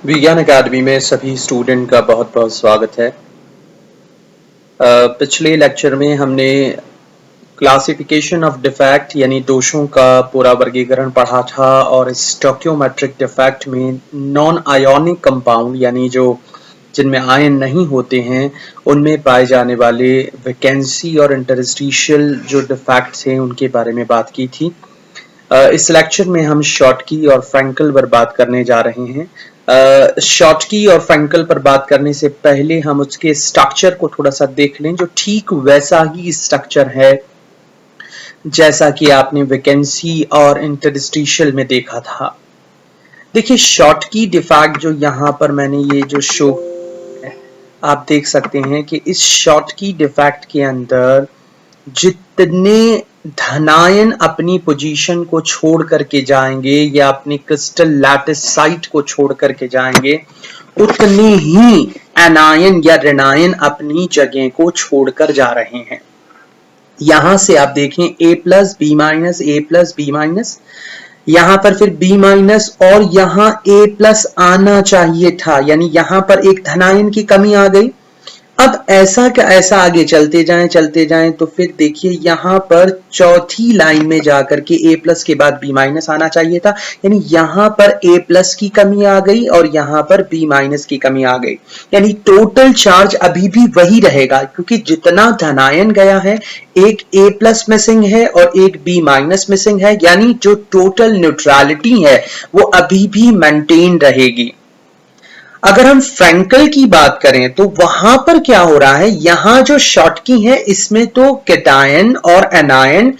विज्ञान अकादमी में सभी स्टूडेंट का बहुत बहुत स्वागत है। पिछले लेक्चर में हमने क्लासिफिकेशन ऑफ डिफेक्ट यानी दोषों का पूरा वर्गीकरण पढ़ा था और स्टोइकियोमेट्रिक डिफेक्ट में नॉन आयोनिक कंपाउंड यानी जो जिनमें आयन नहीं होते हैं उनमें पाए जाने वाले वैकेंसी और इंटरस्टिशियल जो डिफेक्ट्स हैं उनके बारे में बात की थी। इस लेक्चर में हम शॉटकी और फ्रैंकल पर बात करने जा रहे हैं। शॉटकी और फ्रैंकल पर बात करने से पहले हम उसके स्ट्रक्चर को थोड़ा सा देख लें, जो ठीक वैसा ही स्ट्रक्चर है जैसा कि आपने वैकेंसी और इंटरस्टिशियल में देखा था। देखिए, शॉटकी डिफेक्ट जो यहाँ पर मैंने ये जो शो आप देख सकते हैं कि इस शॉटकी डिफेक्ट के अंदर जितने धनायन अपनी पोजीशन को छोड़ करके जाएंगे या अपनी क्रिस्टल लैटिस साइट को छोड़ करके जाएंगे, उतने ही एनायन या ऋणायन अपनी जगह को छोड़कर जा रहे हैं। यहां से आप देखें A plus B minus A plus B minus, यहां पर फिर B माइनस और यहां A प्लस आना चाहिए था, यानी यहां पर एक धनायन की कमी आ गई। अब ऐसा का ऐसा आगे चलते जाएं तो फिर देखिए यहां पर चौथी लाइन में जाकर के A प्लस के बाद B माइनस आना चाहिए था, यानी यहां पर A प्लस की कमी आ गई और यहां पर B माइनस की कमी आ गई, यानी टोटल चार्ज अभी भी वही रहेगा क्योंकि जितना धनायन गया है एक A प्लस मिसिंग है और एक B माइनस मिसिंग है, यानी जो टोटल न्यूट्रलिटी है वो अभी भी मेंटेन रहेगी। अगर हम फ्रैंकल की बात करें तो वहां पर क्या हो रहा है, यहां जो शॉटकी है इसमें तो कैटायन और एनायन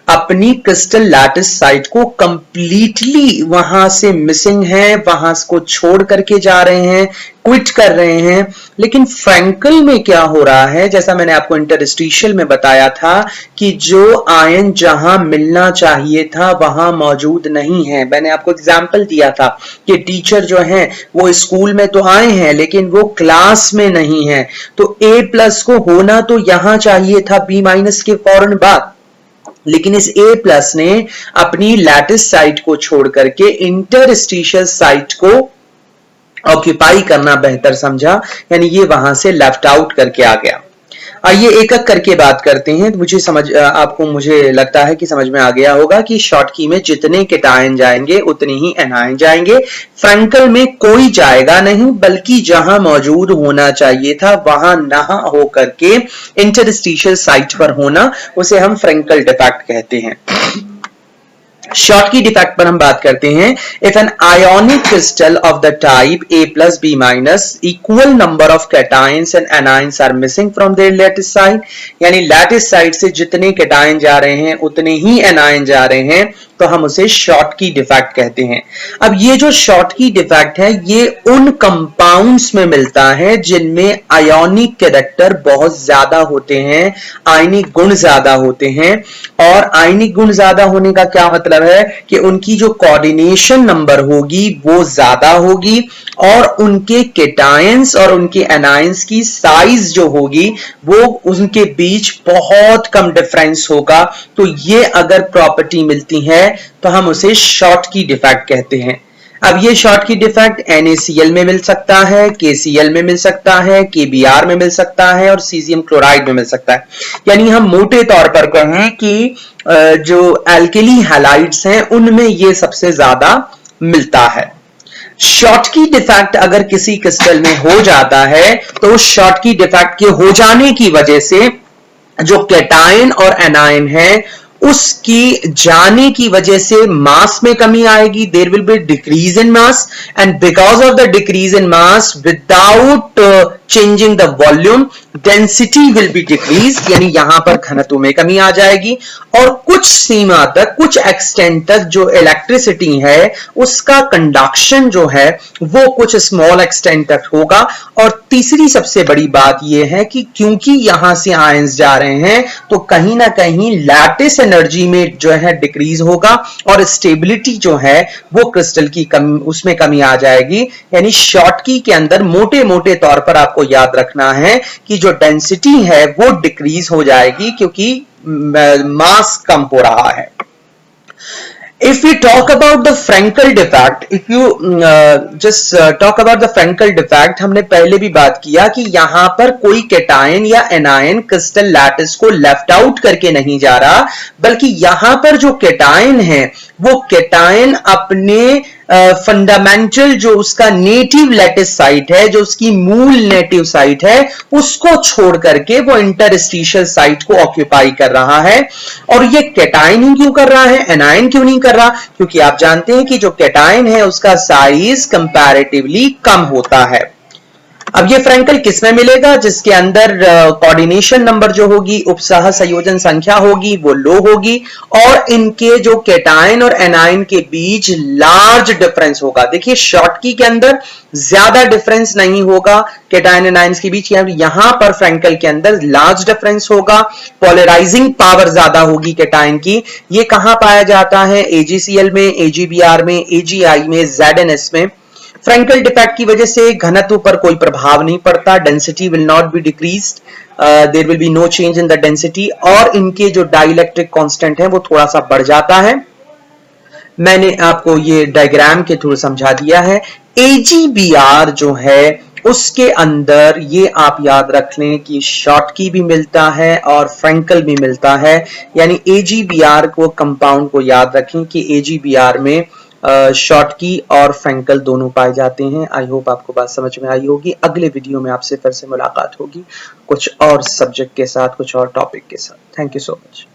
अपनी क्रिस्टल लैटिस साइट को कंप्लीटली वहां से मिसिंग है, वहां को छोड़ करके जा रहे हैं, क्विट कर रहे हैं। लेकिन फ्रैंकल में क्या हो रहा है, जैसा मैंने आपको इंटरस्टिशियल में बताया था कि जो आयन जहां मिलना चाहिए था वहां मौजूद नहीं है। मैंने आपको एग्जांपल दिया था कि टीचर जो है वो स्कूल में तो आए हैं लेकिन वो क्लास में नहीं है, तो A प्लस को होना तो यहां चाहिए था B माइनस के फौरन बाद, लेकिन इस A प्लस ने अपनी लैटिस साइट को छोड़ करके इंटरस्टिशियल साइट को ऑक्यूपाई करना बेहतर समझा, यानी ये वहां से लेफ्ट आउट करके आ गया। आइए एक एक करके बात करते हैं। मुझे लगता है कि समझ में आ गया होगा कि शॉटकी में जितने कैटायन जाएंगे उतने ही एनायन जाएंगे। फ्रैंकल में कोई जाएगा नहीं, बल्कि जहां मौजूद होना चाहिए था वहां ना हो करके इंटरस्टिशियल साइट पर होना, उसे हम फ्रैंकल डिफेक्ट कहते हैं। शॉटकी डिफेक्ट पर हम बात करते हैं। If an ionic crystal of the type A plus B minus equal number of cations and anions are missing from their lattice site, यानी लैटिस साइड से जितने कैटायन जा रहे हैं उतने ही एनायन जा रहे हैं, तो हम उसे शॉटकी डिफेक्ट कहते हैं। अब ये जो शॉटकी डिफेक्ट है ये उन कंपाउंड्स में मिलता है जिनमें आयोनिक कैरेक्टर बहुत ज्यादा होते हैं, आयनिक गुण ज्यादा होते हैं। और आयनिक गुण ज्यादा होने का क्या मतलब है कि उनकी जो कोऑर्डिनेशन नंबर होगी वो ज्यादा होगी और उनके कैटायंस और उनके एनायंस की साइज जो होगी वो उनके बीच बहुत कम डिफरेंस होगा। तो ये अगर प्रॉपर्टी मिलती है तो हम उसे शॉटकी डिफेक्ट कहते हैं। अब ये शॉटकी डिफेक्ट NaCl में मिल सकता है, KCl में मिल सकता है, KBr में मिल सकता है और सीजियम क्लोराइड में मिल सकता है। यानी हम मोटे तौर पर कहें कि जो एल्केली हैलाइड्स हैं उनमें ये सबसे ज्यादा मिलता है। शॉटकी डिफेक्ट अगर किसी क्रिस्टल में हो जाता है तो शॉटकी डिफेक्ट के हो जाने की वजह से जो कैटायन और एनायन है उसकी जाने की वजह से मास में कमी आएगी, there will be decrease in mass, and because of the decrease in mass without changing the volume density will be decrease, यानी यहां पर घनत्व में कमी आ जाएगी और कुछ सीमा तक, कुछ एक्सटेंट तक जो इलेक्ट्रिसिटी है उसका कंडक्शन जो है वो कुछ स्मॉल एक्सटेंट तक होगा। और तीसरी सबसे बड़ी बात यह है कि क्योंकि यहां से आयंस जा रहे हैं तो कहीं ना कहीं लैटिस एनर्जी में जो है डिक्रीज होगा और स्टेबिलिटी जो है वो क्रिस्टल की उसमें कमी आ जाएगी। यानी शॉटकी के अंदर मोटे मोटे तौर पर आपको याद रखना है कि जो डेंसिटी है वो डिक्रीज हो जाएगी क्योंकि मास कम हो रहा है। If we talk about the Frankel defect, if you just talk about the Frankel defect, हमने पहले भी बात किया कि यहाँ पर कोई केटायन या एनायन क्रिस्टल लैटिस को लेफ्ट आउट करके नहीं जा रहा, बल्कि यहाँ पर जो केटायन है वो केटायन अपने फंडामेंटल जो उसका नेटिव लैटिस साइट है, जो उसकी मूल नेटिव साइट है, उसको छोड़ करके वो इंटरस्टिशियल साइट को ऑक्यूपाई कर रहा है। और ये केटायन ही क्यों कर रहा है, एनायन क्यों नहीं कर रहा? क्योंकि आप जानते हैं कि जो केटायन है उसका साइज कंपैरेटिवली कम होता है। अब ये फ्रैंकल किसमें मिलेगा? जिसके अंदर कोऑर्डिनेशन नंबर जो होगी, उपसह संयोजन संख्या होगी, वो लो होगी और इनके जो केटायन और एनायन के बीच लार्ज डिफरेंस होगा। देखिए शॉर्ट की के अंदर ज्यादा डिफरेंस नहीं होगा केटायन एनायंस के बीच, यहां पर फ्रैंकल के अंदर लार्ज डिफरेंस होगा, पोलराइजिंग पावर ज्यादा होगी केटायन की। ये कहां पाया जाता है? एजीसीएल में, एजीबीआर में, एजीआई में, जेडएनएस में। फ्रैंकल डिफेक्ट की वजह से घनत्व पर कोई प्रभाव नहीं पड़ता, density will not be decreased, there will be no change in the density, और इनके जो डाइलेक्ट्रिक कांस्टेंट है वो थोड़ा सा बढ़ जाता है। मैंने आपको ये डायग्राम के थ्रू समझा दिया है। एजीबीआर जो है उसके अंदर ये आप याद रख लें कि शॉटकी भी मिलता है और फ्रैंकल भी मिलता है, यानी एजीबीआर को कंपाउंड को याद रखें कि एजीबीआर में शॉटकी और फ्रैंकल दोनों पाए जाते हैं। आई होप आपको बात समझ में आई होगी। अगले वीडियो में आपसे फिर से मुलाकात होगी कुछ और सब्जेक्ट के साथ, कुछ और टॉपिक के साथ। Thank you so much.